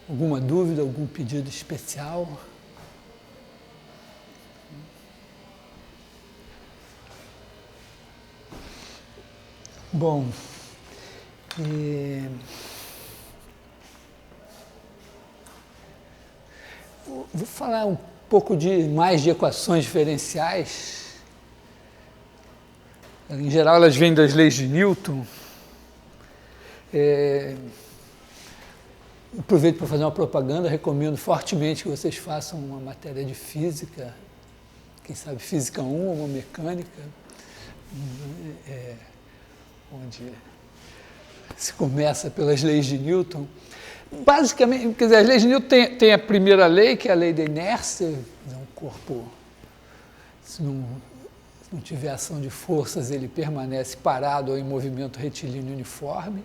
Alguma dúvida, algum pedido especial? Bom, vou falar um pouco mais de equações diferenciais. Em geral, elas vêm das leis de Newton. Aproveito para fazer uma propaganda, recomendo fortemente que vocês façam uma matéria de física, quem sabe física 1 ou uma mecânica, onde se começa pelas leis de Newton. Basicamente, quer dizer, as leis de Newton tem a primeira lei, que é a lei da inércia. Um corpo, se não tiver ação de forças, ele permanece parado ou em movimento retilíneo uniforme.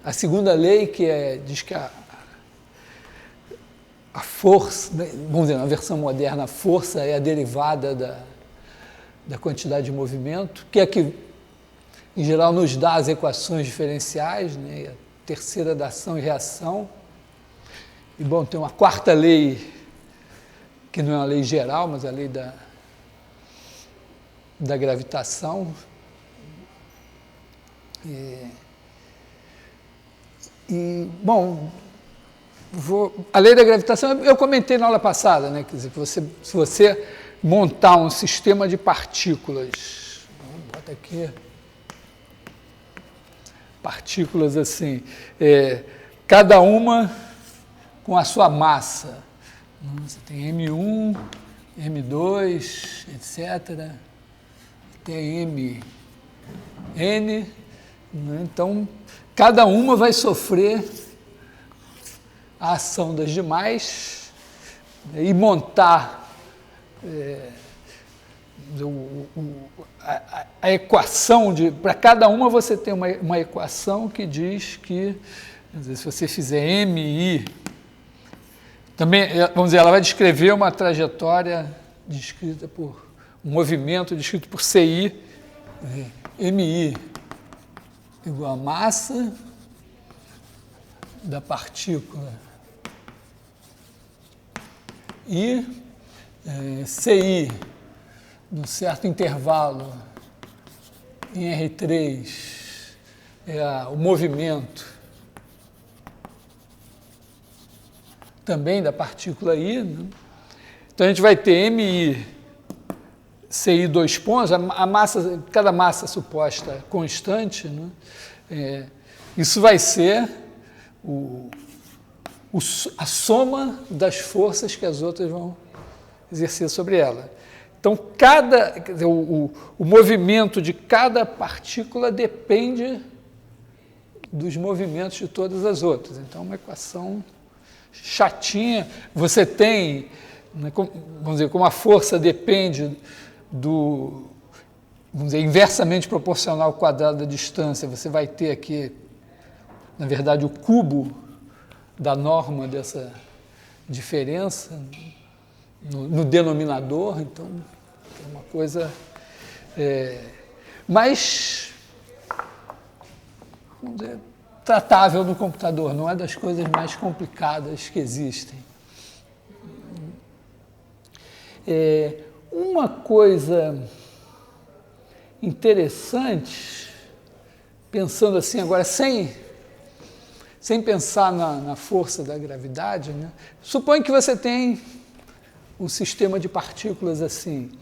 A segunda lei, que diz que a força, vamos dizer, na versão moderna, a força é a derivada da quantidade de movimento, que é que, em geral, nos dá as equações diferenciais, né? A terceira da ação e reação. E, bom, tem uma quarta lei, que não é uma lei geral, mas é a lei da gravitação. Bom, a lei da gravitação, eu comentei na aula passada, né? Quer dizer, se você montar um sistema de partículas, bota aqui, partículas assim, cada uma com a sua massa. Você tem M1, M2, etc. Tem M, N, né? Então, cada uma vai sofrer a ação das demais, e montar a equação para cada uma você tem uma equação que diz que, se você fizer MI, também, vamos dizer, ela vai descrever uma trajetória descrita por um movimento descrito por CI, MI igual a massa da partícula e CI num certo intervalo em R3 o movimento também da partícula I, né? Então a gente vai ter MI, CI 2 pontos, a massa, cada massa suposta constante, né? Isso vai ser a soma das forças que as outras vão exercer sobre ela. Então, o movimento de cada partícula depende dos movimentos de todas as outras. Então, é uma equação chatinha. Você tem, vamos dizer, como a força depende vamos dizer, inversamente proporcional ao quadrado da distância, você vai ter aqui, na verdade, o cubo da norma dessa diferença no denominador. Então, é uma coisa mais, vamos dizer, tratável no computador, não é das coisas mais complicadas que existem. Uma coisa interessante, pensando assim agora, sem pensar na força da gravidade, né? Suponha que você tem um sistema de partículas assim.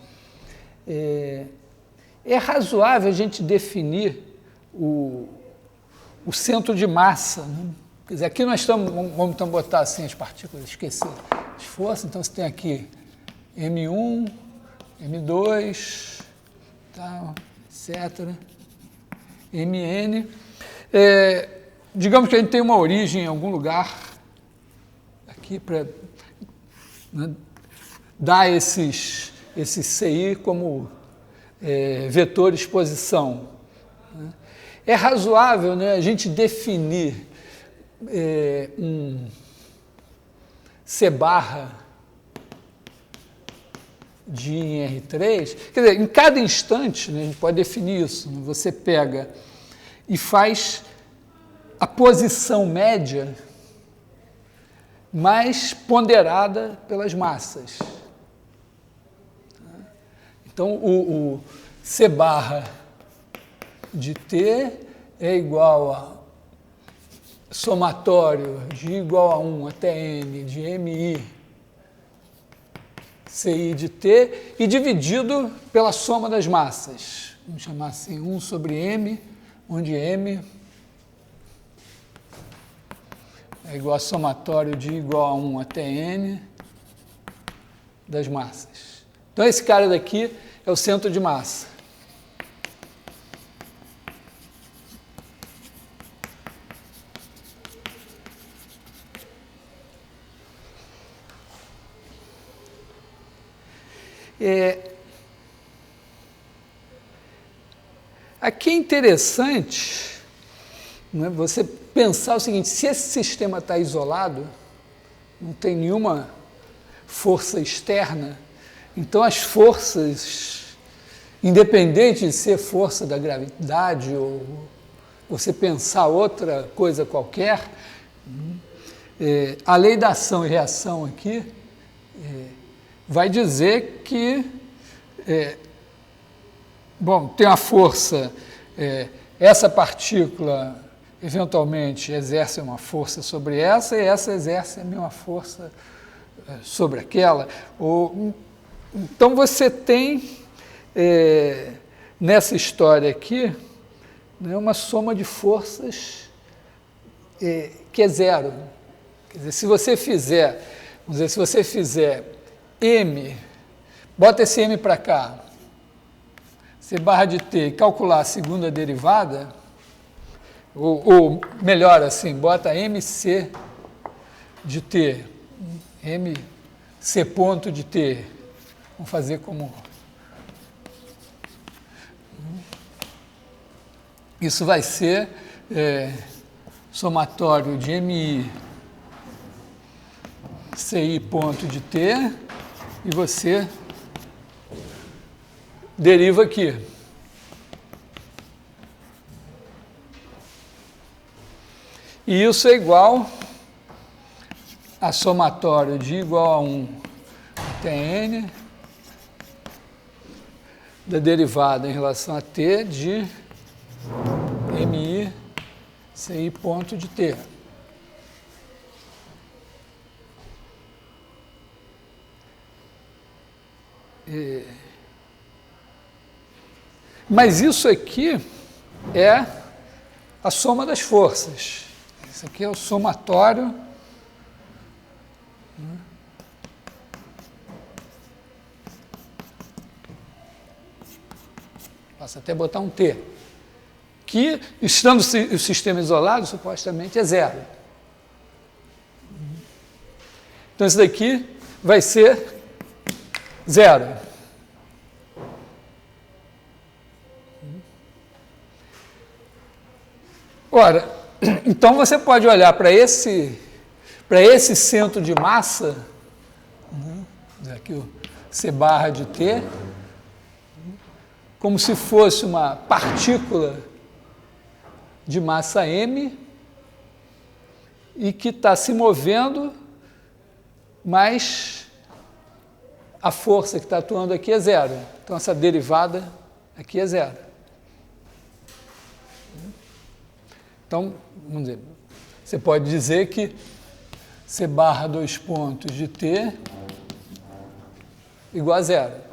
É razoável a gente definir o centro de massa, né? Quer dizer, aqui nós vamos então botar assim as partículas, esquecer as forças, então você tem aqui M1, M2, tal, etc., Mn. Digamos que a gente tem uma origem em algum lugar aqui para, né, dar esses CI como vetor de exposição. Né? É razoável, né, a gente definir um C barra de I em R3, quer dizer, em cada instante, né, a gente pode definir isso, né, você pega e faz a posição média mais ponderada pelas massas. Então, o C barra de T é igual a somatório de igual a 1 até N de MI CI de T e dividido pela soma das massas. Vamos chamar assim, 1 sobre M, onde M é igual a somatório de igual a 1 até N das massas. Então, esse cara daqui é o centro de massa. Aqui é interessante, né, você pensar o seguinte: se esse sistema está isolado, não tem nenhuma força externa, então as forças, independente de ser força da gravidade ou você pensar outra coisa qualquer, a lei da ação e reação aqui vai dizer que, tem a força, essa partícula eventualmente exerce uma força sobre essa e essa exerce a mesma força sobre aquela. Então você tem, nessa história aqui, né, uma soma de forças que é zero. Quer dizer, se você fizer M, bota esse M para cá, C barra de T e calcular a segunda derivada, ou melhor assim, bota MC de T, MC ponto de T, vamos fazer como... Isso vai ser somatório de MI CI ponto de T, e você deriva aqui. E isso é igual a somatório de igual a 1 até N da derivada em relação a T de MI CI ponto de T. Mas isso aqui é a soma das forças. Isso aqui é o somatório posso até botar um T, que, estando o sistema isolado, supostamente é zero. Então, isso daqui vai ser zero. Ora, então você pode olhar para esse centro de massa, aqui o C barra de T, como se fosse uma partícula de massa M e que está se movendo, mas a força que está atuando aqui é zero. Então, essa derivada aqui é zero. Então, vamos dizer, você pode dizer que C barra 2 pontos de T igual a zero.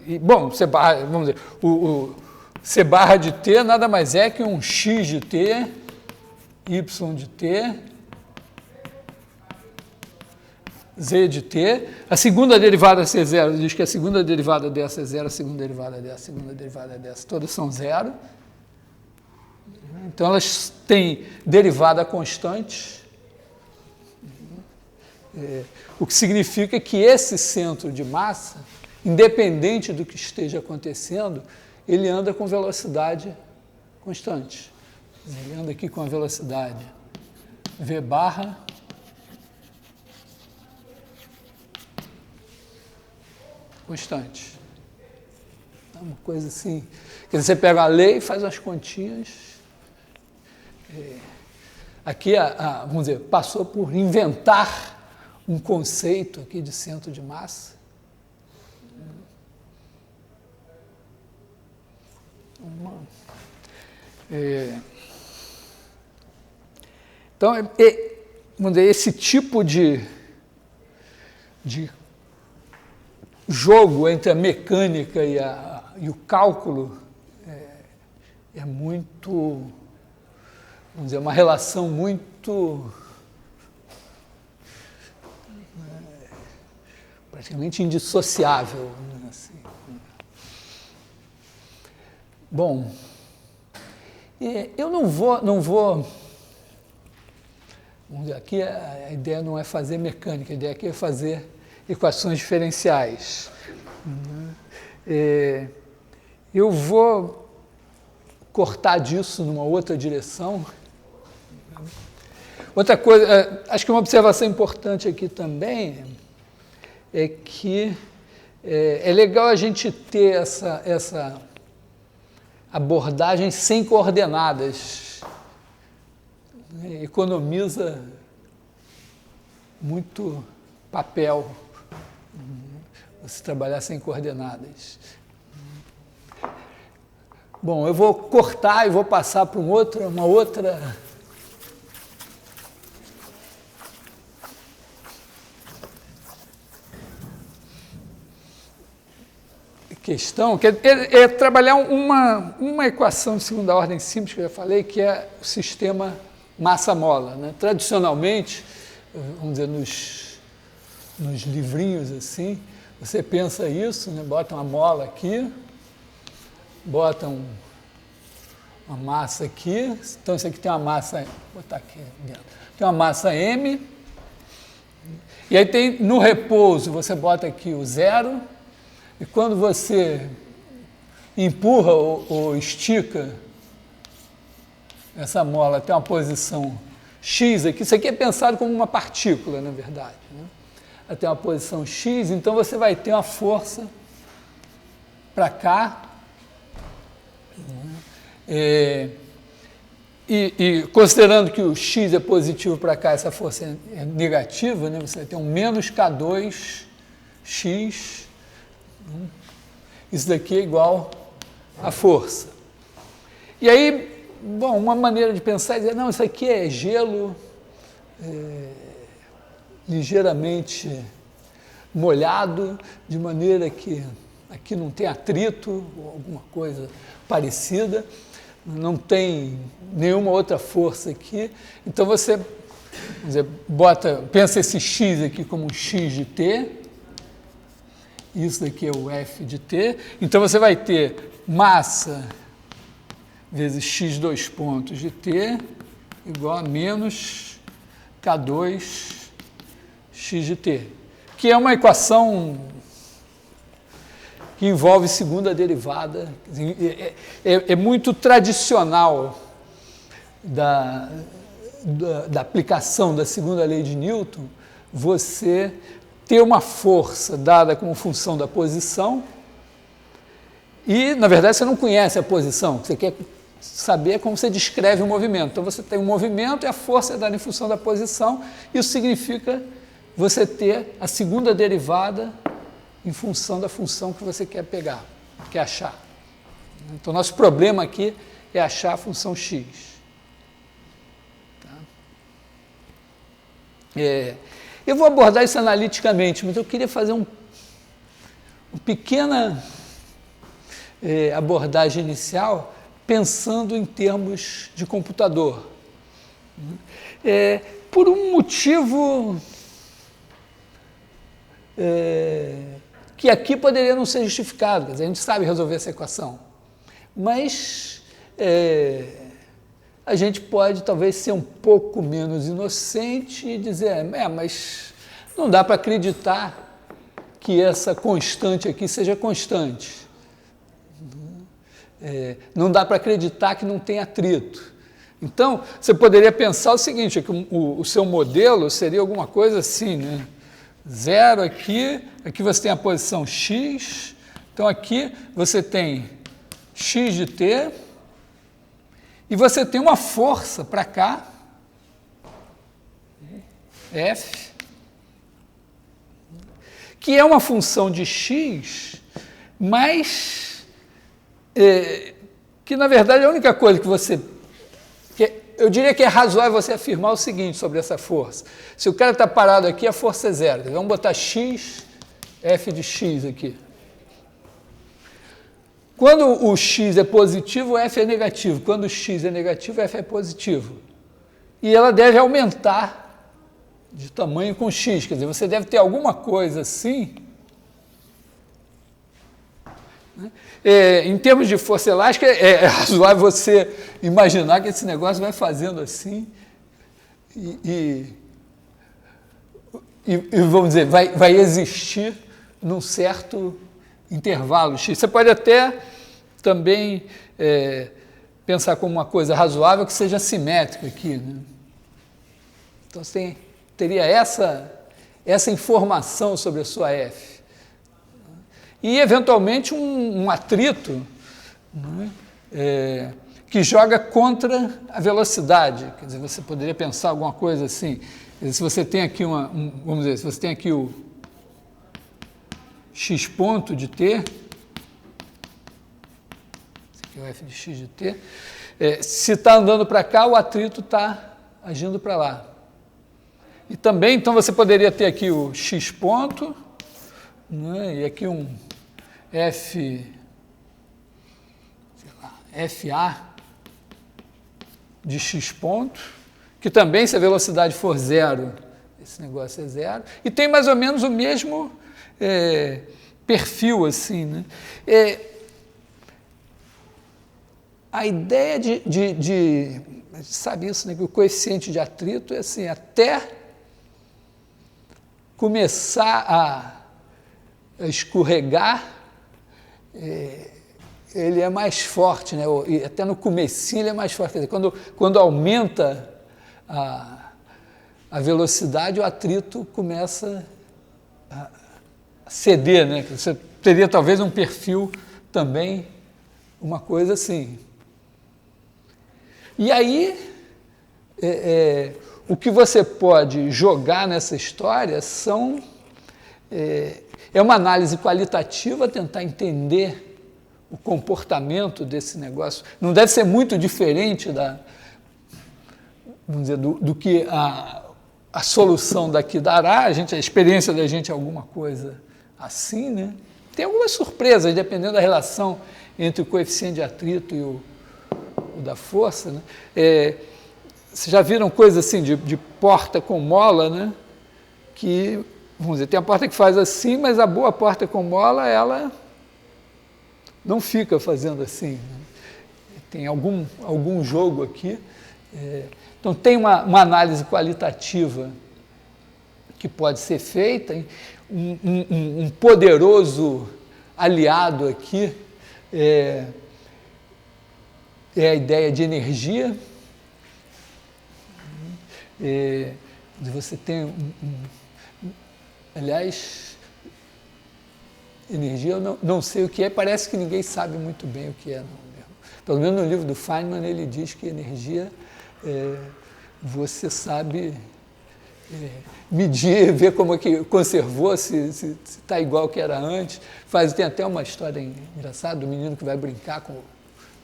E, C barra, vamos dizer, o C barra de T nada mais é que um X de T, Y de T, Z de T. A segunda derivada C zero diz que a segunda derivada dessa é zero, a segunda derivada dessa, a segunda derivada dessa, todas são zero. Então, elas têm derivada constante, o que significa que esse centro de massa, independente do que esteja acontecendo, ele anda com velocidade constante. Ele anda aqui com a velocidade V barra constante. Uma coisa assim, quer dizer, você pega a lei e faz as continhas. Aqui, vamos dizer, passou por inventar um conceito aqui de centro de massa. Então, vamos dizer, esse tipo de jogo entre a mecânica e o cálculo é muito, vamos dizer, uma relação muito praticamente indissociável. Assim. Bom, eu não vou, vamos dizer, aqui a ideia não é fazer mecânica, a ideia aqui é fazer equações diferenciais. Eu vou cortar disso numa outra direção. Outra coisa, acho que uma observação importante aqui também é que é legal a gente ter essa abordagem sem coordenadas. Economiza muito papel você trabalhar sem coordenadas. Bom, eu vou cortar e vou passar para uma outra questão, que é trabalhar uma equação de segunda ordem simples, que eu já falei, que é o sistema massa-mola. Né? Tradicionalmente, vamos dizer, nos livrinhos assim, você pensa isso, né? Bota uma mola aqui, bota uma massa aqui, então isso aqui tem uma massa, vou botar aqui dentro, tem uma massa M, e aí tem no repouso, você bota aqui o zero, e quando você empurra ou estica essa mola até uma posição X aqui, isso aqui é pensado como uma partícula, na verdade, né? Até uma posição X, então você vai ter uma força para cá, e considerando que o X é positivo para cá, essa força é negativa, né? Você vai ter um menos K2X, isso daqui é igual à força. E aí, bom, uma maneira de pensar é dizer, não, isso aqui é gelo ligeiramente molhado, de maneira que aqui não tem atrito ou alguma coisa parecida, não tem nenhuma outra força aqui, então você, vamos dizer, pensa esse X aqui como um X de T, isso daqui é o F de T, então você vai ter massa vezes X dois pontos de T igual a menos K2 X de T, que é uma equação que envolve segunda derivada, é muito tradicional da aplicação da segunda lei de Newton, você ter uma força dada como função da posição e, na verdade, você não conhece a posição, você quer saber como você descreve o movimento. Então, você tem um movimento e a força é dada em função da posição, isso significa você ter a segunda derivada em função da função que você quer pegar, quer achar. Então, nosso problema aqui é achar a função x. Tá? Eu vou abordar isso analiticamente, mas eu queria fazer uma pequena abordagem inicial pensando em termos de computador. Por um motivo que aqui poderia não ser justificado, quer dizer, a gente sabe resolver essa equação, mas a gente pode talvez ser um pouco menos inocente e dizer, mas não dá para acreditar que essa constante aqui seja constante, não dá para acreditar que não tem atrito. Então, você poderia pensar o seguinte, que o seu modelo seria alguma coisa assim, né? Zero aqui, aqui você tem a posição x, Então aqui você tem x de t e você tem uma força para cá, F, que é uma função de x, mas que na verdade a única coisa que você... eu diria que é razoável você afirmar o seguinte sobre essa força. Se o cara está parado aqui, a força é zero. Vamos botar x, F de x aqui. Quando o x é positivo, o F é negativo. Quando o x é negativo, o F é positivo. E ela deve aumentar de tamanho com x. Quer dizer, você deve ter alguma coisa assim. Né? Em termos de força elástica, é razoável você imaginar que esse negócio vai fazendo assim e vamos dizer, vai existir num certo intervalo x. Você pode até também pensar como uma coisa razoável que seja simétrica aqui. Né? Então, você teria essa informação sobre a sua F. E, eventualmente, um atrito, né? Que joga contra a velocidade. Quer dizer, você poderia pensar alguma coisa assim. Se você tem aqui vamos dizer, se você tem aqui o x ponto de t, esse aqui é o f de x de t, se está andando para cá, o atrito está agindo para lá. E também, então, você poderia ter aqui o x ponto, né, e aqui um FA de x ponto, que também, se a velocidade for zero, esse negócio é zero, e tem mais ou menos o mesmo perfil, assim, né? A ideia sabe isso, né? Que o coeficiente de atrito é assim, até começar a escorregar, ele é mais forte, né? E até no comecinho ele é mais forte. Quer dizer, quando aumenta a velocidade, o atrito começa a ceder, né? Você teria talvez um perfil também, uma coisa assim. E aí, o que você pode jogar nessa história é uma análise qualitativa, tentar entender o comportamento desse negócio. Não deve ser muito diferente vamos dizer, do que a solução daqui dará. A experiência da gente é alguma coisa assim, né? Tem algumas surpresas, dependendo da relação entre o coeficiente de atrito e o da força, né? Vocês já viram coisa assim de porta com mola, né? Que, vamos dizer, tem a porta que faz assim, mas a boa porta com mola, ela não fica fazendo assim. Né? Tem algum jogo aqui. Então, tem uma análise qualitativa que pode ser feita. Um poderoso aliado aqui é a ideia de energia. Você tem aliás, energia eu não sei o que é, parece que ninguém sabe muito bem o que é. Não, pelo menos no livro do Feynman ele diz que energia você sabe medir, ver como é que conservou, se está igual que era antes. Tem até uma história engraçada do menino que vai brincar com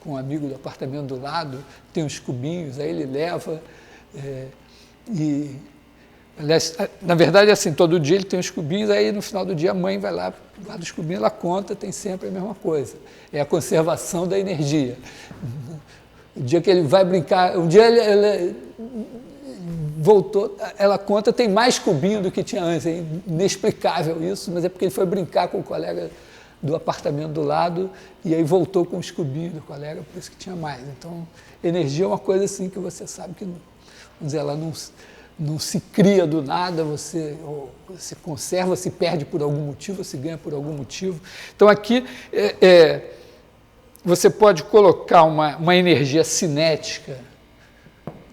um amigo do apartamento do lado, tem uns cubinhos, aí ele leva aliás, na verdade, assim, todo dia ele tem os cubinhos, aí no final do dia a mãe vai lá, guarda os cubinhos, ela conta, tem sempre a mesma coisa. É a conservação da energia. O dia que ele vai brincar, um dia ele voltou, ela conta, tem mais cubinho do que tinha antes. É inexplicável isso, mas é porque ele foi brincar com o colega do apartamento do lado e aí voltou com os cubinhos do colega, por isso que tinha mais. Então, energia é uma coisa assim que você sabe que, vamos dizer, ela não se cria do nada, você conserva, se perde por algum motivo, se ganha por algum motivo. Então, aqui você pode colocar uma energia cinética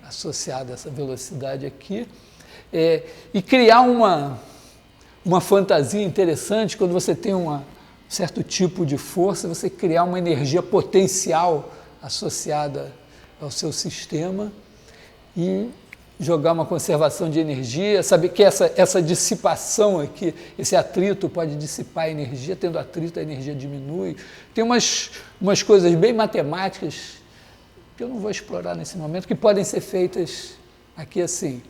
associada a essa velocidade aqui e criar uma fantasia interessante quando você tem uma certo tipo de força, você criar uma energia potencial associada ao seu sistema e jogar uma conservação de energia, saber que essa dissipação aqui, esse atrito pode dissipar a energia, tendo atrito a energia diminui. Tem umas coisas bem matemáticas que eu não vou explorar nesse momento, que podem ser feitas aqui assim.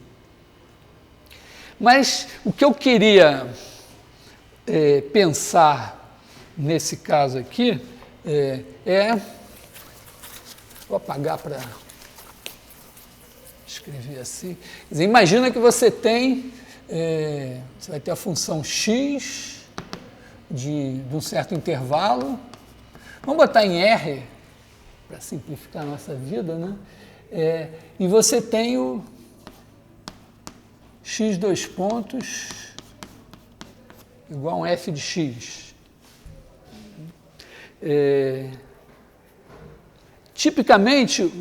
Mas o que eu queria pensar nesse caso aqui vou apagar para escrever assim. Quer dizer, imagina que você tem, você vai ter a função x de um certo intervalo. Vamos botar em R, para simplificar a nossa vida, né? E você tem o x dois pontos igual a um f de x. Tipicamente,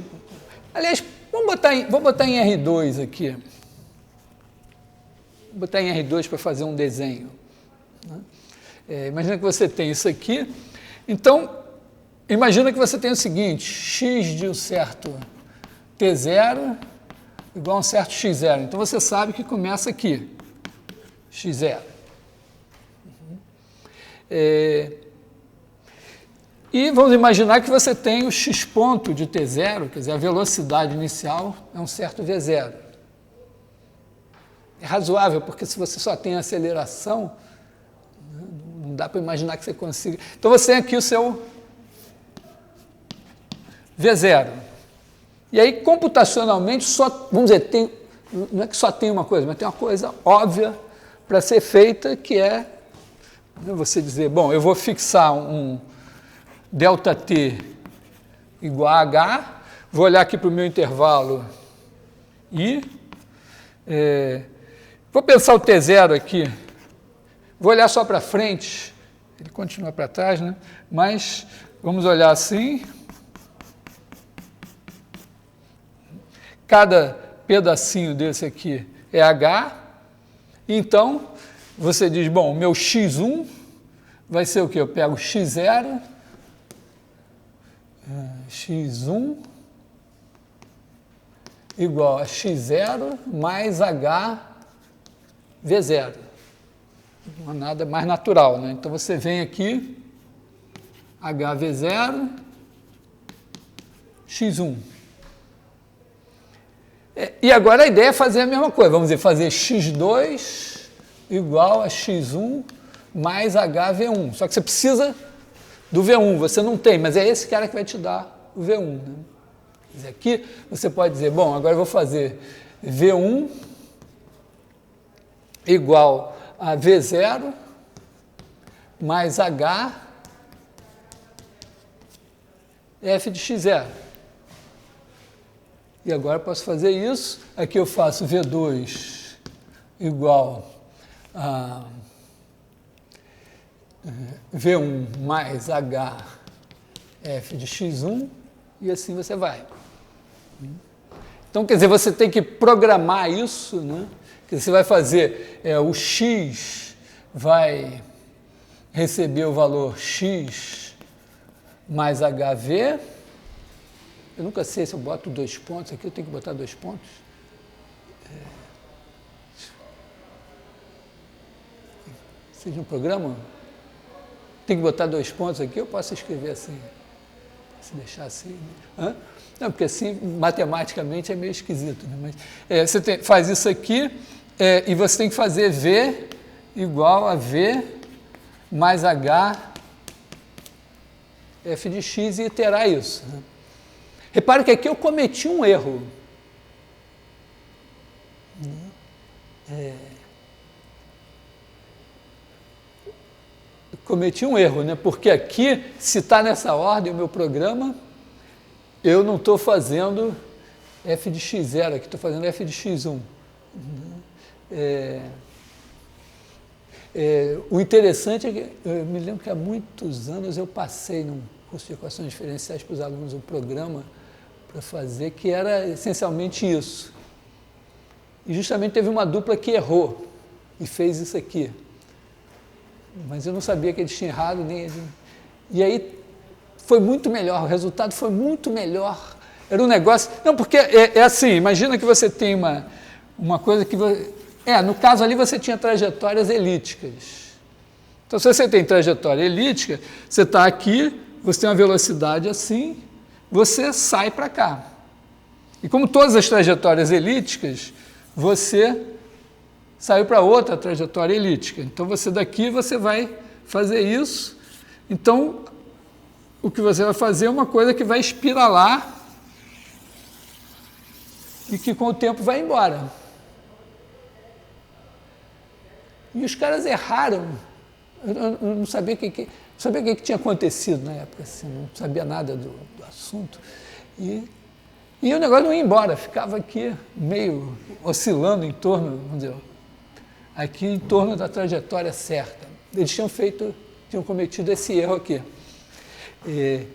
aliás, vamos botar em R2 aqui. Vou botar em R2 para fazer um desenho. Né? Imagina que você tem isso aqui. Então, imagina que você tem o seguinte, x de um certo T0 igual a um certo x0. Então, você sabe que começa aqui, x0. E vamos imaginar que você tem o x ponto de T0, quer dizer, a velocidade inicial é um certo V0. É razoável, porque se você só tem aceleração, não dá para imaginar que você consiga. Então, você tem aqui o seu V0. E aí, computacionalmente, vamos dizer, não é que só tem uma coisa, mas tem uma coisa óbvia para ser feita, que é você dizer, bom, eu vou fixar um ΔT igual a H, vou olhar aqui para o meu intervalo I, vou pensar o T0 aqui, vou olhar só para frente, ele continua para trás, né? Mas vamos olhar assim, cada pedacinho desse aqui é H, então você diz, bom, o meu x1 vai ser o quê? Eu pego x0, x1 igual a x0 mais h v0. Não há nada mais natural, né? Então, você vem aqui, hv0, x1. E agora a ideia é fazer a mesma coisa. Vamos dizer, fazer x2 igual a x1 mais hv1. Só que você precisa do V1, você não tem, mas é esse cara que vai te dar o V1. Né? Quer dizer, aqui você pode dizer, bom, agora eu vou fazer V1 igual a V0 mais H f de x0. E agora eu posso fazer isso. Aqui eu faço V2 igual a V1 mais H f de x1 e assim você vai. Então, quer dizer, você tem que programar isso, né? Que você vai fazer, o x vai receber o valor x mais hv. Eu nunca sei se eu boto 2 pontos, aqui eu tenho que botar 2 pontos. Seja um programa, tem que botar 2 pontos aqui, eu posso escrever assim, se deixar assim. Hã? Não, porque assim, matematicamente, é meio esquisito. Né? Mas, você faz isso aqui, e você tem que fazer V igual a V mais H f de x e iterar isso. Né? Repare que aqui eu cometi um erro. Cometi um erro, né? Porque aqui, se está nessa ordem o meu programa, eu não estou fazendo f de x0, aqui estou fazendo f de x1. O interessante é que eu me lembro que há muitos anos eu passei num curso de equações diferenciais para os alunos um programa para fazer que era essencialmente isso. E justamente teve uma dupla que errou e fez isso aqui. mas eu não sabia que eles tinham errado. E aí foi muito melhor, o resultado foi muito melhor. Era um negócio... Não, porque é assim, imagina que você tem uma coisa que... no caso ali você tinha trajetórias elípticas. Então, se você tem trajetória elíptica, você está aqui, você tem uma velocidade assim, você sai para cá. E como todas as trajetórias elípticas, você saiu para outra trajetória elíptica. Então, daqui você vai fazer isso. Então, o que você vai fazer é uma coisa que vai espiralar e que com o tempo vai embora. E os caras erraram. Eu não sabia o que tinha acontecido na época, assim, não sabia nada do assunto. E o negócio não ia embora, ficava aqui meio oscilando em torno, vamos dizer, aqui em torno da trajetória certa. Eles tinham cometido esse erro aqui. E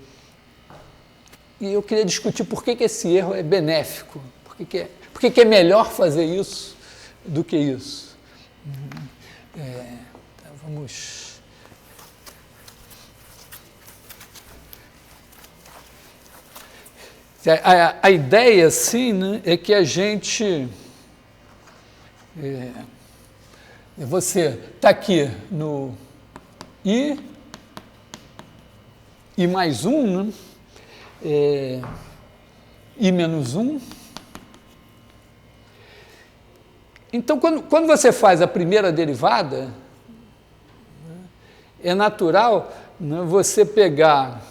eu queria discutir por que esse erro é benéfico, por que é melhor fazer isso do que isso. Então vamos... A ideia, assim, né, é que a gente... você está aqui no I mais 1, né? I menos 1. Então, quando você faz a primeira derivada, é natural, né, você pegar...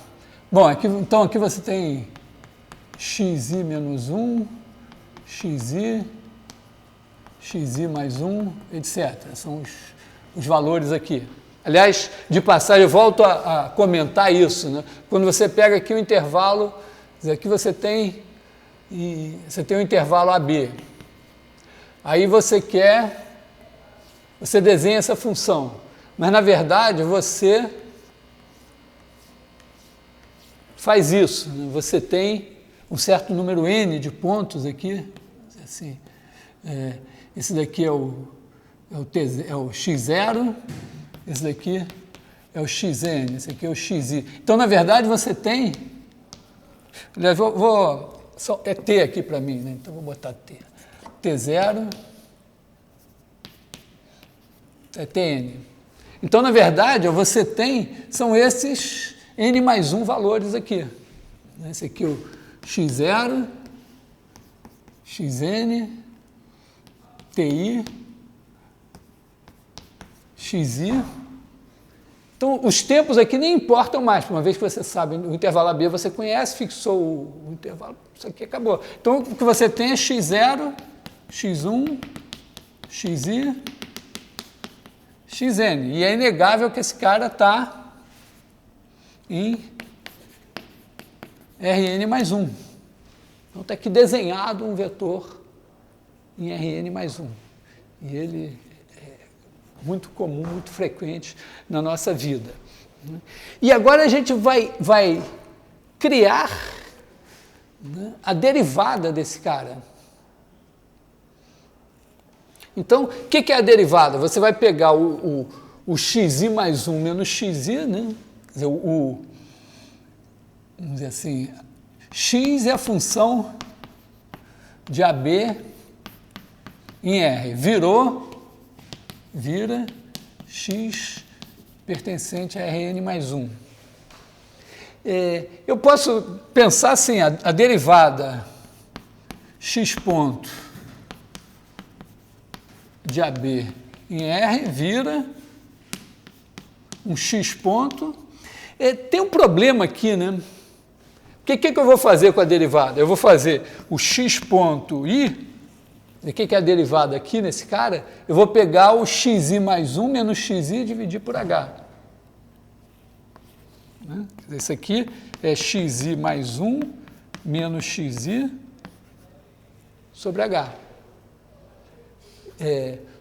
Bom, então aqui você tem xi menos 1, xi mais 1, etc. São os valores aqui. Aliás, de passagem, eu volto a comentar isso, né? Quando você pega aqui o intervalo, aqui você tem o intervalo AB. Aí você desenha essa função, mas na verdade você faz isso, né? Você tem um certo número N de pontos aqui, assim, esse daqui é o x0, esse daqui é o xn, esse aqui é o xi. Então, na verdade, você tem... Aliás, é t aqui para mim, né? Então, vou botar t. T0 é Tn. Então, na verdade, você são esses n mais 1 valores aqui. Esse aqui é o x0, xn, ti, xi. Então, os tempos aqui nem importam mais, uma vez que você sabe, o intervalo AB você conhece, fixou o intervalo, isso aqui acabou. Então, o que você tem é x0, x1, xi, xn. E é inegável que esse cara está em Rn mais 1. Então, está aqui desenhado um vetor em Rn mais 1. E ele é muito comum, muito frequente na nossa vida. E agora a gente vai criar, né, a derivada desse cara. Então, o que é a derivada? Você vai pegar o xi mais 1 menos xi, né? Quer dizer, vamos dizer assim, x é a função de AB em R. Vira x pertencente a Rn mais 1. Eu posso pensar assim, a derivada x ponto de AB em R vira um x ponto. Tem um problema aqui, né? O que eu vou fazer com a derivada? Eu vou fazer o x ponto i, o que é a derivada aqui nesse cara? Eu vou pegar o xi mais 1 menos xi e dividir por h. Né? Esse aqui é xi mais 1 menos xi sobre h.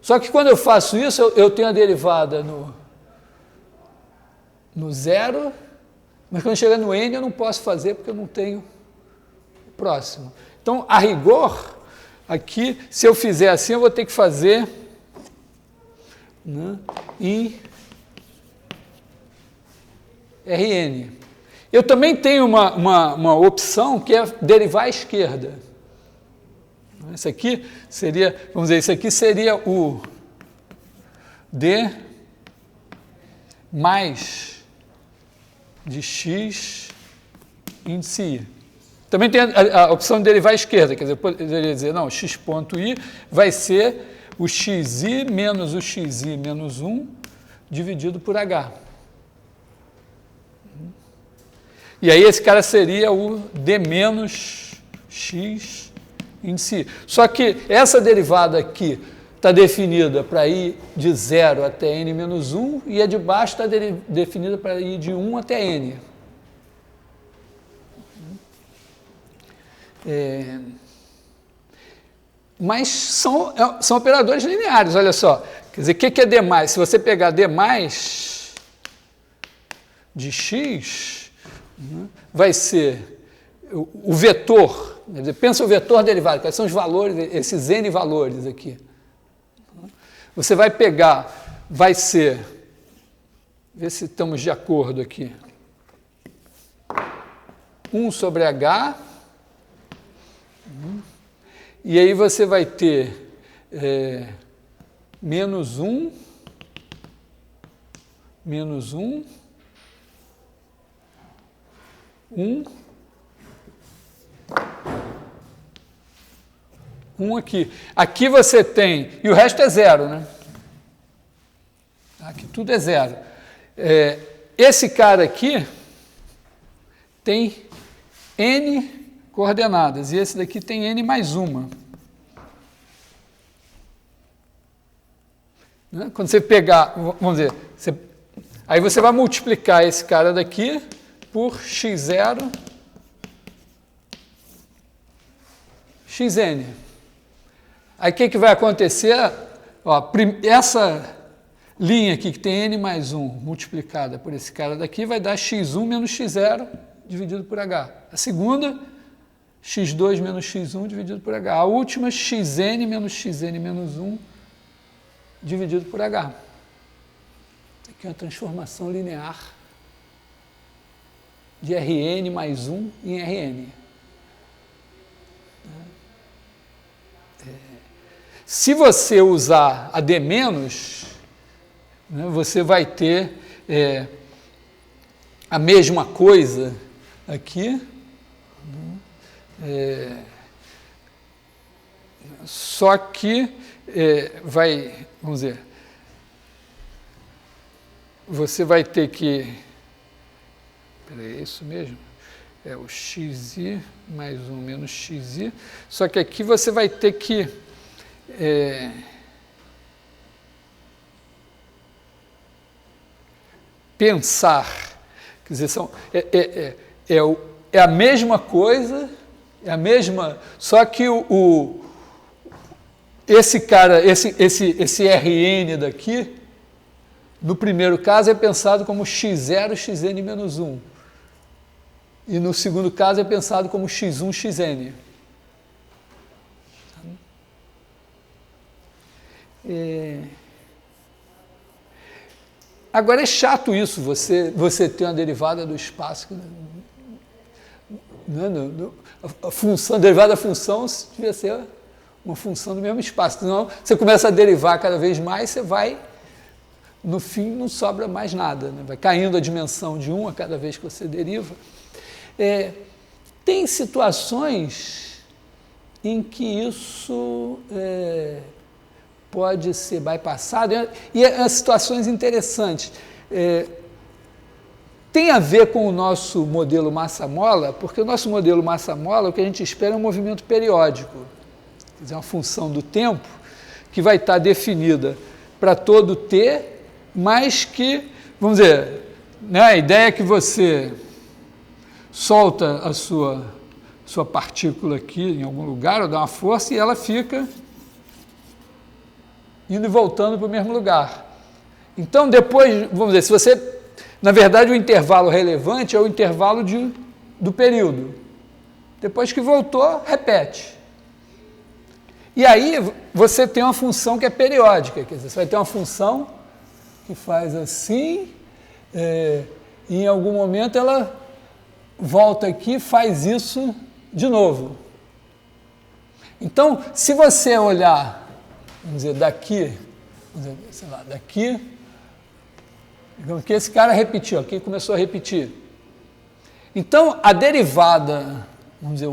Só que quando eu faço isso, eu tenho a derivada no zero, mas quando chega no n eu não posso fazer porque eu não tenho o próximo. Então, a rigor, aqui, se eu fizer assim, eu vou ter que fazer, né, em Rn. Eu também tenho uma opção que é derivar à esquerda. Isso aqui seria, vamos dizer, isso aqui seria o d mais de x índice i. Também tem a opção de derivar à esquerda, quer dizer, eu poderia dizer, não, x ponto i vai ser o xi menos o xi menos 1 dividido por h. E aí esse cara seria o d menos x índice i. Só que essa derivada aqui está definida para ir de 0 até n menos 1 e a de baixo está definida para ir de 1 até n. Mas são operadores lineares, olha só. Quer dizer, o que é d+? Se você pegar d+ de x, vai ser o vetor, quer dizer, pensa o vetor derivado, quais são os valores, esses n valores aqui. Você vai pegar, vai ser, vê se estamos de acordo aqui, 1 sobre h, e aí você vai ter menos 1, 1 aqui. Aqui você tem, e o resto é 0, né? Aqui tudo é 0. Esse cara aqui tem n coordenadas, e esse daqui tem n mais 1. Quando você pegar, vamos dizer, aí você vai multiplicar esse cara daqui por x0, xn. Aí o que vai acontecer? Ó, essa linha aqui que tem n mais 1 multiplicada por esse cara daqui vai dar x1 menos x0 dividido por h. A segunda, x2 menos x1 dividido por h. A última, xn menos 1 dividido por h. Aqui é uma transformação linear de Rn mais 1 em Rn. Se você usar a d-, você vai ter a mesma coisa aqui, só que vamos dizer, você vai ter que, peraí, é isso mesmo? É o xi mais 1 menos xi, só que aqui você vai ter que pensar, quer dizer, é a mesma coisa, é a mesma, só que esse cara, esse Rn daqui, no primeiro caso é pensado como x0, xn menos 1. E no segundo caso é pensado como x1, xn. Agora é chato isso, você ter uma derivada do espaço. A função, a derivada da função devia ser uma função do mesmo espaço. Senão você começa a derivar cada vez mais, você vai, no fim, não sobra mais nada. Né? Vai caindo a dimensão de 1 a cada vez que você deriva. Tem situações em que isso pode ser bypassado, e situações interessantes. Tem a ver com o nosso modelo massa-mola, porque o nosso modelo massa-mola, o que a gente espera é um movimento periódico, quer dizer, uma função do tempo que vai estar definida para todo t, mas que, vamos dizer, né, a ideia é que você solta a sua partícula aqui em algum lugar, ou dá uma força, e ela fica indo e voltando para o mesmo lugar. Então, depois, vamos dizer, se você, na verdade, o intervalo relevante é o intervalo do período. Depois que voltou, repete. E aí, você tem uma função que é periódica, quer dizer, você vai ter uma função que faz assim, e em algum momento ela volta aqui e faz isso de novo. Então, se você olhar, vamos dizer, daqui, vamos dizer, sei lá, daqui, digamos que esse cara repetiu, aqui começou a repetir. Então, a derivada, vamos dizer,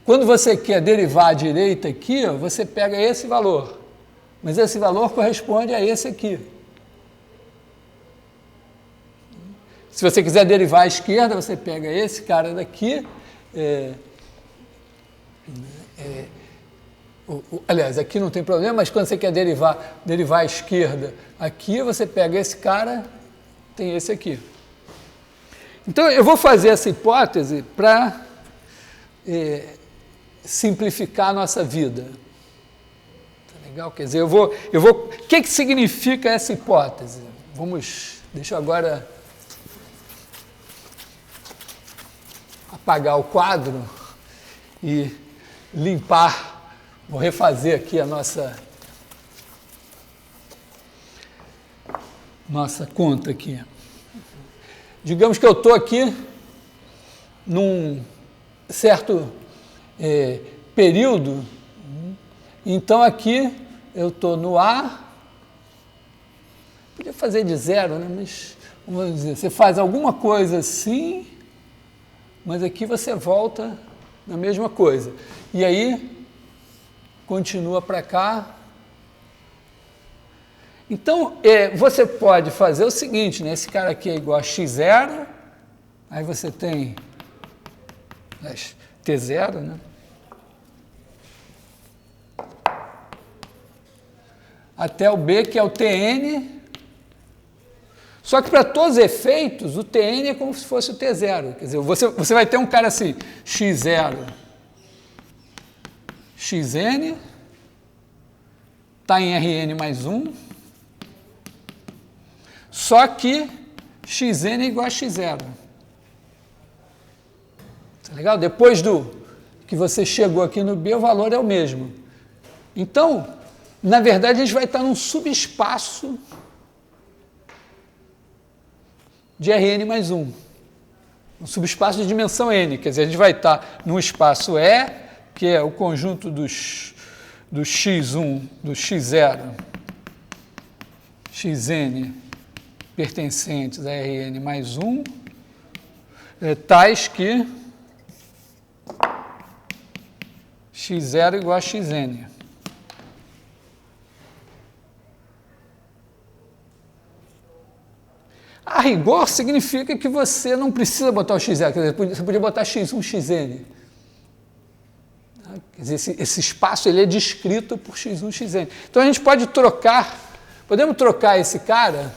quando você quer derivar à direita aqui, ó, você pega esse valor, mas esse valor corresponde a esse aqui. Se você quiser derivar à esquerda, você pega esse cara daqui, aliás, aqui não tem problema, mas quando você quer derivar à esquerda, aqui você pega esse cara, tem esse aqui. Então, eu vou fazer essa hipótese para simplificar a nossa vida. Tá legal? Quer dizer, o que significa essa hipótese? Deixa eu agora apagar o quadro e limpar, vou refazer aqui a nossa conta aqui. Digamos que eu estou aqui num certo período, então aqui eu estou no A, podia fazer de 0, né? Mas vamos dizer, você faz alguma coisa assim, mas aqui você volta na mesma coisa. E aí, continua para cá. Então, você pode fazer o seguinte, né? Esse cara aqui é igual a x0, aí você tem t0, né? Até o b, que é o tn. Só que para todos os efeitos, o tn é como se fosse o t0. Quer dizer, você vai ter um cara assim, x0, xn, está em Rn mais 1, só que xn é igual a x0. Tá legal? Depois que você chegou aqui no B, o valor é o mesmo. Então, na verdade, a gente vai estar num subespaço de Rn mais 1. Um subespaço de dimensão n, quer dizer, a gente vai estar num espaço E, que é o conjunto do x1, do x0, xn pertencentes a Rn mais 1, tais que x0 igual a xn. A rigor significa que você não precisa botar o x0, quer dizer, você podia botar x1, xn. Quer dizer, esse espaço ele é descrito por x1, xn. Então a gente podemos trocar esse cara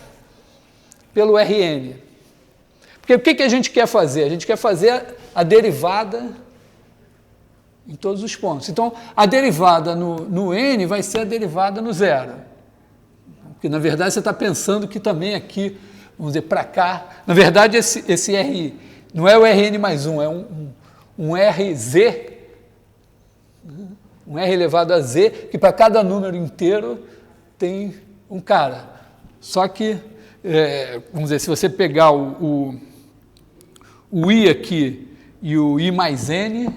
pelo Rn. Porque o que a gente quer fazer? A gente quer fazer a derivada em todos os pontos. Então, a derivada no n vai ser a derivada no zero. Porque, na verdade, você está pensando que também aqui, vamos dizer, para cá, na verdade, esse R não é o Rn mais 1, é um RZ, um R elevado a z, que para cada número inteiro tem um cara. Só que, vamos dizer, se você pegar o I aqui e o I mais N,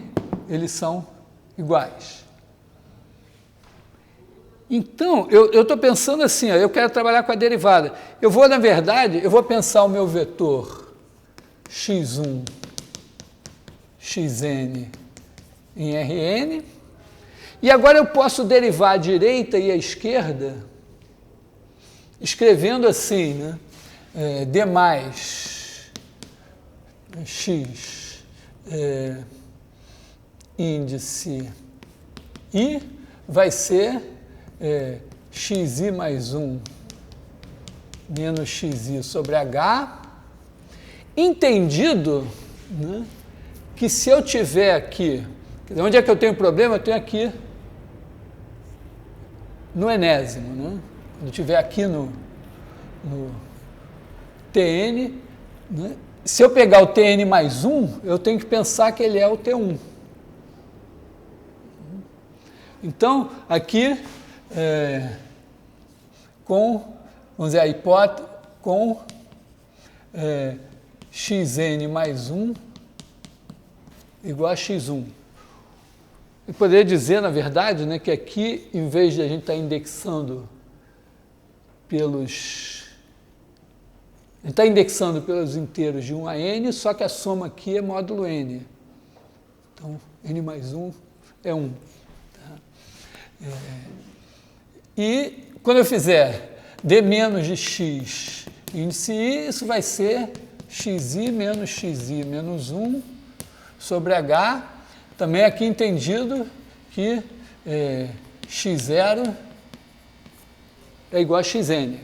eles são iguais. Então, eu estou pensando assim, ó, eu quero trabalhar com a derivada. Na verdade, eu vou pensar o meu vetor x1, xn em Rn, e agora eu posso derivar a direita e a esquerda escrevendo assim, né? D mais x índice I vai ser xi mais 1 menos xi sobre h, entendido, né, que se eu tiver aqui, quer dizer, onde é que eu tenho problema? Eu tenho aqui no enésimo, né? Quando eu estiver aqui no Tn, né, se eu pegar o Tn mais 1, eu tenho que pensar que ele é o T1. Então, aqui, vamos dizer, a hipótese, com xn mais 1 igual a x1. Eu poderia dizer, na verdade, né, que aqui, em vez de a gente estar indexando pelos... A gente está indexando pelos inteiros de 1 a n, só que a soma aqui é módulo n. Então, n mais 1 é 1. Tá? E quando eu fizer d menos de x índice i, isso vai ser xi menos 1 sobre h, também aqui entendido que x0 é igual a xn,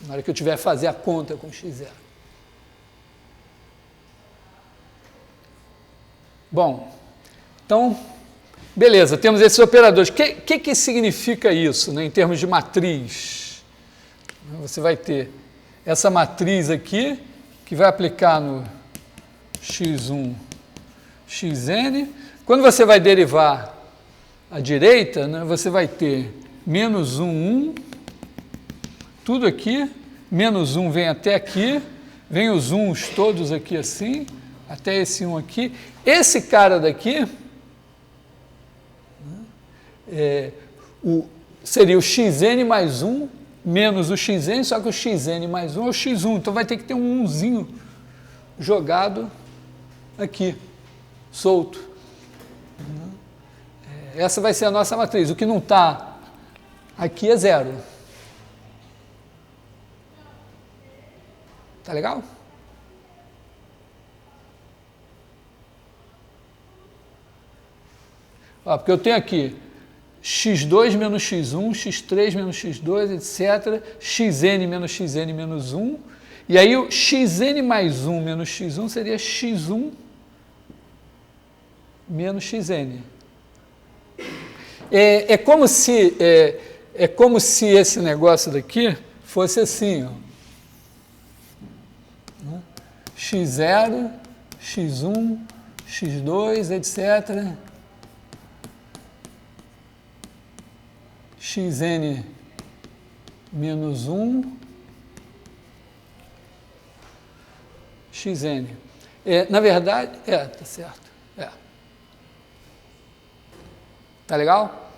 na hora que eu tiver que fazer a conta com x0. Bom, então, beleza, temos esses operadores. O que significa isso, né, em termos de matriz? Você vai ter essa matriz aqui, que vai aplicar no x1, xn. Quando você vai derivar à direita, né, você vai ter menos 1, 1, tudo aqui, menos 1 vem até aqui, vem os 1's todos aqui assim, até esse 1 aqui. Esse cara daqui seria o xn mais 1 menos o xn, só que o xn mais 1 é o x1, então vai ter que ter um 1zinho jogado aqui, solto. Essa vai ser a nossa matriz. O que não está aqui é 0. Tá legal? Ó, porque eu tenho aqui x2 menos x1, x3 menos x2, etc. xn menos 1. E aí o xn mais 1 menos x1 seria x1 menos xn. É como se esse negócio daqui fosse assim, ó. x0, x1, x2, etc. xn menos 1, xn. Na verdade, tá certo. Tá legal?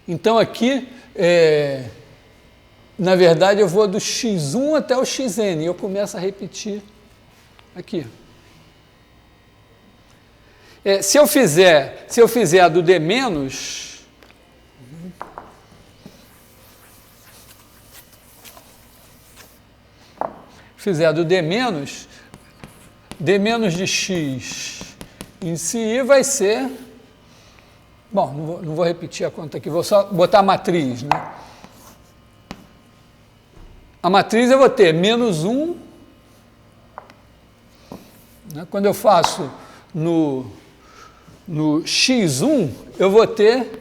Então aqui, na verdade, eu vou do x1 até o xn, e eu começo a repetir aqui. Se eu fizer a do d menos, d menos de x em si vai ser... Bom, não vou repetir a conta aqui, vou só botar a matriz, né? A matriz eu vou ter menos 1, né? Quando eu faço no x1, eu vou ter,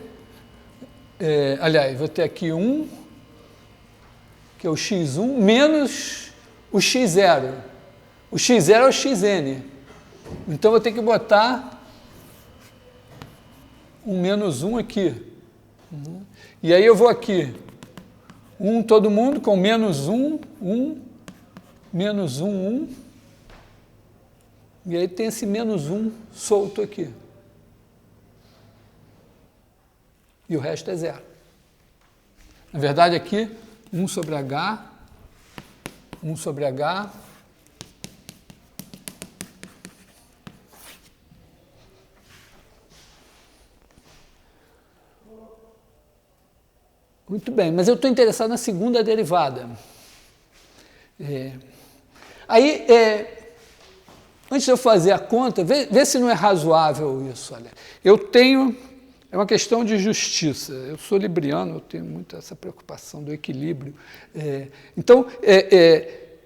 aliás, vou ter aqui 1, que é o x1, menos o x0. O x0 é o xn. Então, eu vou ter que botar um menos 1 aqui. E aí eu vou aqui, 1 todo mundo, com menos 1, 1, menos 1, 1. E aí tem esse menos 1 solto aqui. E o resto é 0. Na verdade, aqui, 1 sobre H, 1 sobre H. Muito bem, mas eu estou interessado na segunda derivada. Aí, antes de eu fazer a conta, vê se não é razoável isso. Olha. Eu tenho, é uma questão de justiça. Eu sou libriano, eu tenho muito essa preocupação do equilíbrio. Então,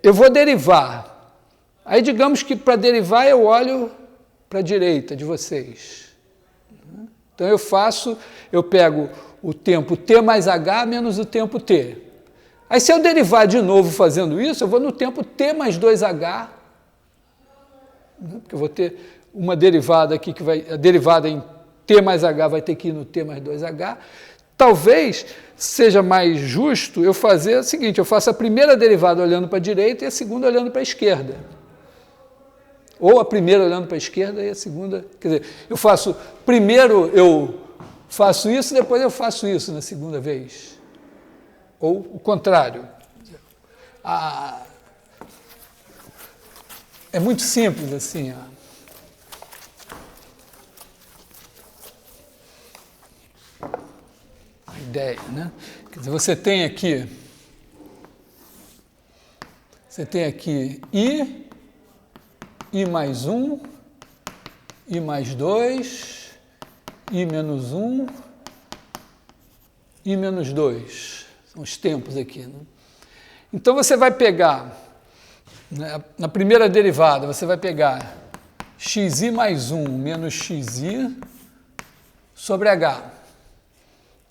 eu vou derivar. Aí, digamos que para derivar eu olho para a direita de vocês. Então, eu pego o tempo t mais h menos o tempo t. Aí, se eu derivar de novo fazendo isso, eu vou no tempo t mais 2h, porque eu vou ter uma derivada aqui, a derivada em t mais h vai ter que ir no t mais 2h, talvez seja mais justo eu fazer o seguinte, eu faço a primeira derivada olhando para a direita e a segunda olhando para a esquerda. Ou a primeira olhando para a esquerda e a segunda... Quer dizer, primeiro eu faço isso, depois eu faço isso na segunda vez. Ou o contrário. É muito simples assim. A ideia, né? Quer dizer, você tem aqui I mais 1, I mais 2, I menos 1, I menos 2. São os tempos aqui, né? Então, você vai pegar, né, na primeira derivada, você vai pegar xi mais 1 menos xi sobre h.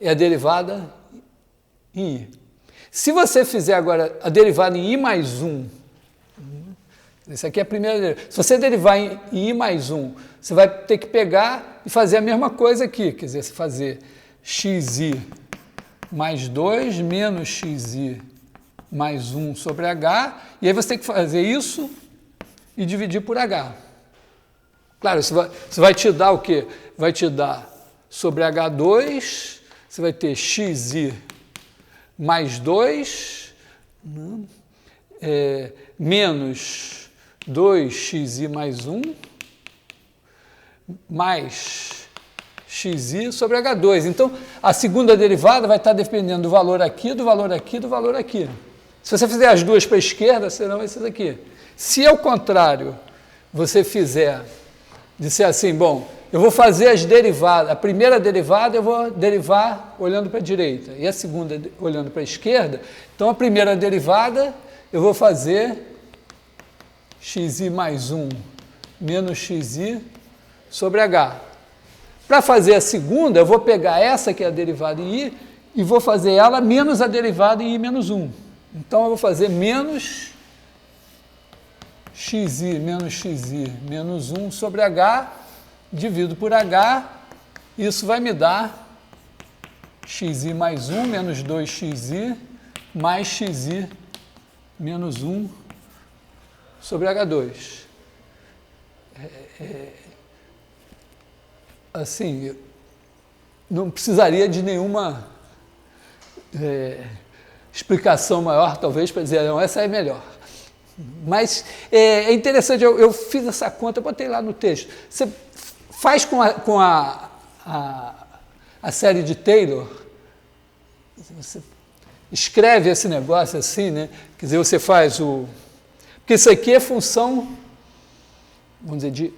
É a derivada em I. Se você fizer agora a derivada em I mais 1, isso aqui é a primeira derivada. Se você derivar em I mais 1, você vai ter que pegar e fazer a mesma coisa aqui, quer dizer, fazer xi mais 2 menos xi mais 1 sobre h, e aí você tem que fazer isso e dividir por h. Claro, isso vai te dar o quê? Vai te dar sobre h2, você vai ter xi mais 2, menos 2xi mais 1, mais xi sobre h2. Então, a segunda derivada vai estar dependendo do valor aqui, do valor aqui, do valor aqui. Se você fizer as duas para a esquerda, serão esses aqui. Se ao contrário, você fizer, disser assim, bom, eu vou fazer as derivadas, a primeira derivada eu vou derivar olhando para a direita e a segunda olhando para a esquerda, então a primeira derivada eu vou fazer xi mais 1 menos xi sobre h. Para fazer a segunda, eu vou pegar essa que é a derivada em I e vou fazer ela menos a derivada em I menos 1. Então, eu vou fazer menos xi menos 1 sobre h, divido por h, isso vai me dar xi mais 1 menos 2xi mais xi menos 1 sobre h2. Assim, não precisaria de nenhuma explicação maior, talvez, para dizer, não, essa é melhor. Mas é interessante, eu fiz essa conta, botei lá no texto. Você faz com a série de Taylor, você escreve esse negócio assim, né? Quer dizer, você faz o... Porque isso aqui é função, vamos dizer,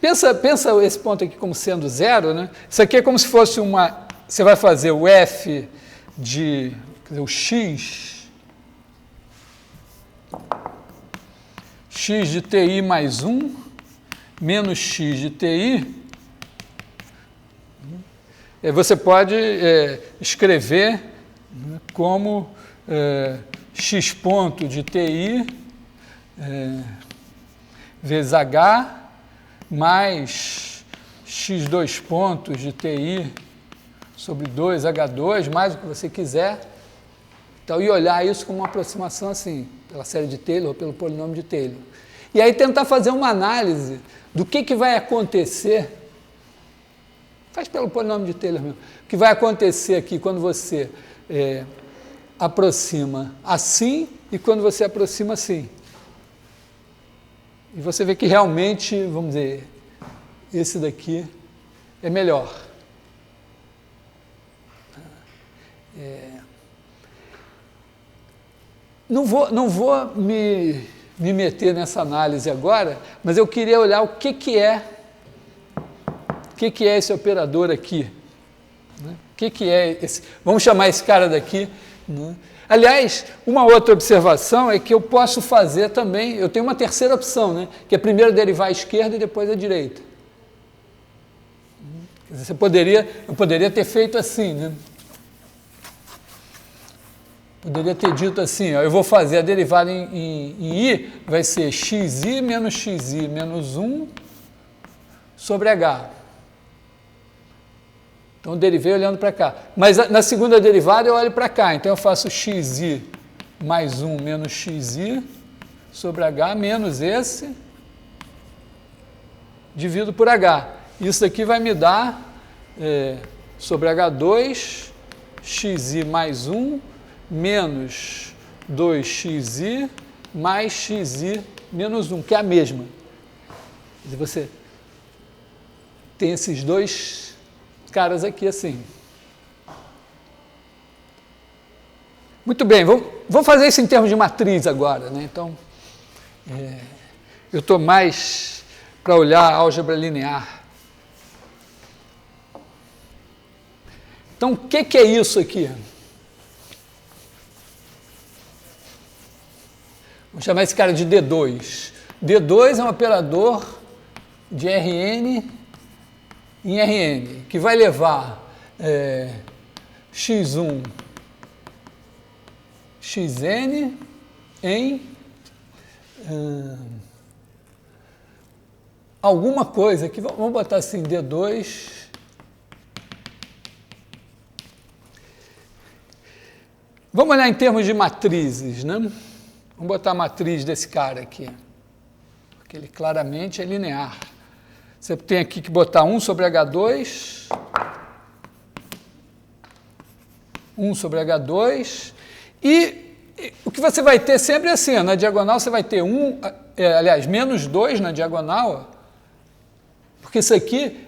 pensa esse ponto aqui como sendo zero, né? Isso aqui é como se fosse uma... Você vai fazer o f de... Quer dizer, o x de ti mais 1 menos x de ti. Você pode escrever como x ponto de ti vezes h mais x2 pontos de ti sobre 2h2, mais o que você quiser. Então, e olhar isso como uma aproximação assim, pela série de Taylor ou pelo polinômio de Taylor. E aí tentar fazer uma análise do que vai acontecer, faz pelo polinômio de Taylor mesmo, o que vai acontecer aqui quando você aproxima assim e quando você aproxima assim. E você vê que realmente, vamos dizer, esse daqui é melhor. Não vou me meter nessa análise agora, mas eu queria olhar o que é esse operador aqui. Né? O que é esse? Vamos chamar esse cara daqui. Né? Aliás, uma outra observação é que eu posso fazer também, eu tenho uma terceira opção, né? Que é primeiro derivar à esquerda e depois à direita. Quer dizer, eu poderia ter feito assim, né? Poderia ter dito assim, ó, eu vou fazer a derivada em I, vai ser xi menos 1 sobre h. Então, eu derivei olhando para cá. Mas na segunda derivada, eu olho para cá. Então, eu faço xi mais 1 menos xi sobre h menos esse, divido por h. Isso aqui vai me dar sobre h2, xi mais 1 menos 2xi mais xi menos 1, que é a mesma. Quer dizer, você tem esses dois caras aqui assim. Muito bem, vou fazer isso em termos de matriz agora, né? Então, eu estou mais para olhar a álgebra linear. Então, o que é isso aqui? Vou chamar esse cara de D2. D2 é um operador de Rn em Rn, que vai levar x1, xn em alguma coisa, que vamos botar assim, D2, vamos olhar em termos de matrizes, né? Vamos botar a matriz desse cara aqui, porque ele claramente é linear. Você tem aqui que botar 1 sobre H2, 1 sobre H2, e o que você vai ter sempre é assim, na diagonal você vai ter aliás, menos 2 na diagonal, porque isso aqui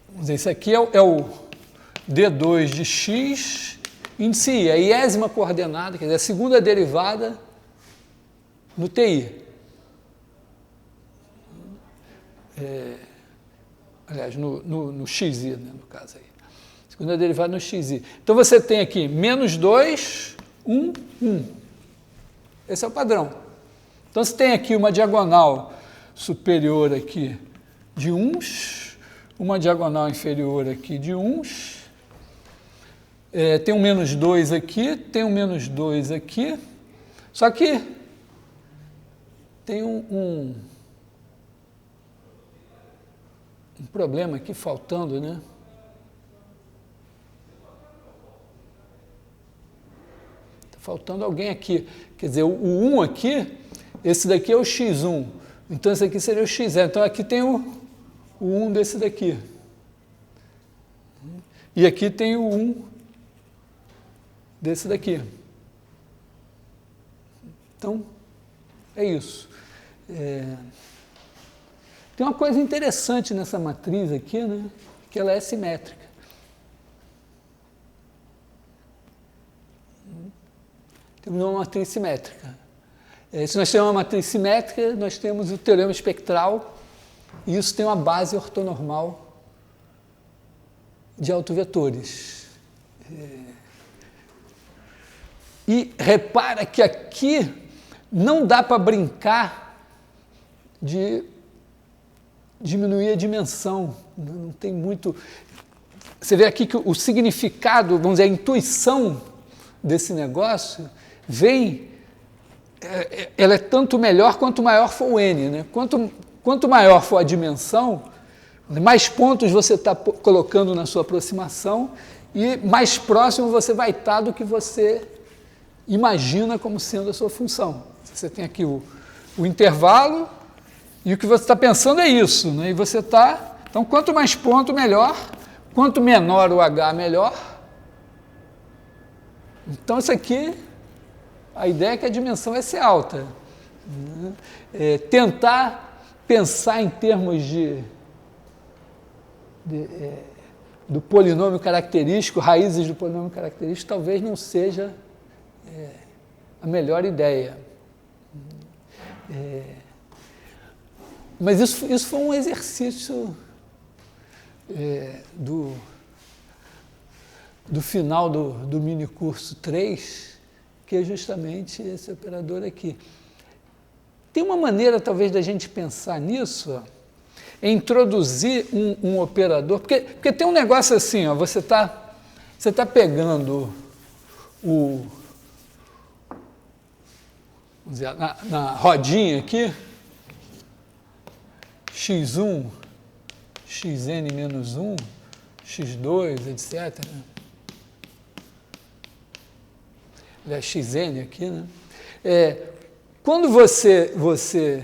vamos dizer, isso aqui é o D2 de x índice i, a iésima coordenada, quer dizer, a segunda derivada no TI. Aliás, no xi, né, no caso aí. Segunda derivada no xi. Então, você tem aqui menos 2, 1, 1. Esse é o padrão. Então, você tem aqui uma diagonal superior aqui de 1s, uma diagonal inferior aqui de 1s, tem um menos 2 aqui, tem um menos 2 aqui, só que tem um problema aqui faltando, né? Está faltando alguém aqui. Quer dizer, o 1 aqui, esse daqui é o x1. Então, esse aqui seria o x0. Então, aqui tem o 1 desse daqui. E aqui tem o 1 desse daqui. Então, é isso. Tem uma coisa interessante nessa matriz aqui, né? Que ela é simétrica. Temos uma matriz simétrica. Se nós temos uma matriz simétrica, nós temos o teorema espectral, e isso tem uma base ortonormal de autovetores. E repara que aqui não dá para brincar de diminuir a dimensão, não tem muito... Você vê aqui que o significado, vamos dizer, a intuição desse negócio vem, ela é tanto melhor quanto maior for o n, né? Quanto maior for a dimensão, mais pontos você está colocando na sua aproximação e mais próximo você vai estar do que você imagina como sendo a sua função. Você tem aqui o intervalo e o que você está pensando é isso, né? E você está... Então, quanto mais ponto, melhor. Quanto menor o h, melhor. Então, isso aqui, a ideia é que a dimensão vai ser alta. Tentar pensar em termos do polinômio característico, raízes do polinômio característico, talvez não seja a melhor ideia. Mas isso foi um exercício do final do minicurso 3, que é justamente esse operador aqui. Tem uma maneira, talvez, da gente pensar nisso, é introduzir um operador, porque tem um negócio assim, ó, você tá pegando vamos dizer, na rodinha aqui, x1, xn menos 1, x2, etc. Xn aqui, né? Quando você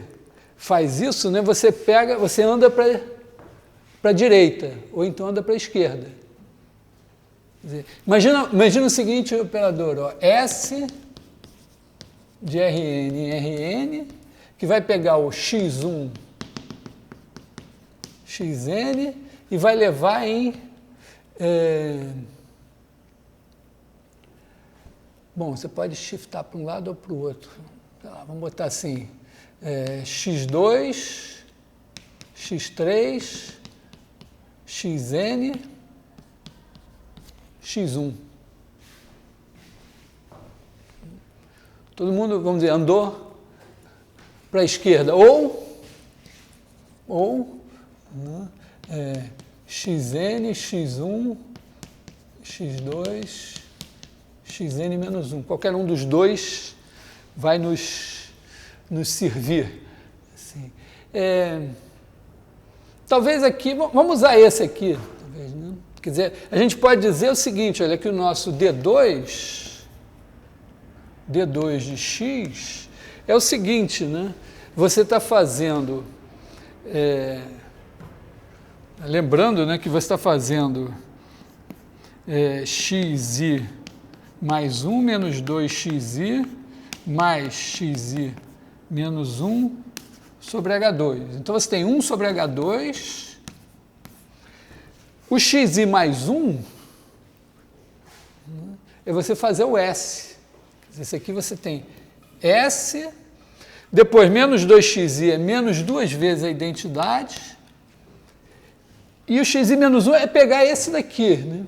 faz isso, né, você anda para a direita, ou então anda para a esquerda. Quer dizer, imagina o seguinte, operador, ó, S de Rn em Rn, que vai pegar o x1, xn, e vai levar em... bom, você pode shiftar para um lado ou para o outro. Vamos botar assim, x2, x3, xn, x1. Todo mundo, vamos dizer, andou para a esquerda, ou xn, x1, x2, xn menos 1. Qualquer um dos dois vai nos servir. Assim. Talvez aqui, vamos usar esse aqui, talvez, né? Quer dizer, a gente pode dizer o seguinte, olha que o nosso D2 de x é o seguinte, né? Você está fazendo, lembrando, né, que você está fazendo xi mais 1 menos 2xi mais xi menos 1 sobre H2. Então, você tem 1 sobre H2, o xi mais 1 é você fazer o S. Esse aqui você tem S, depois menos 2xi é menos 2 vezes a identidade, e o xi menos 1 é pegar esse daqui, né?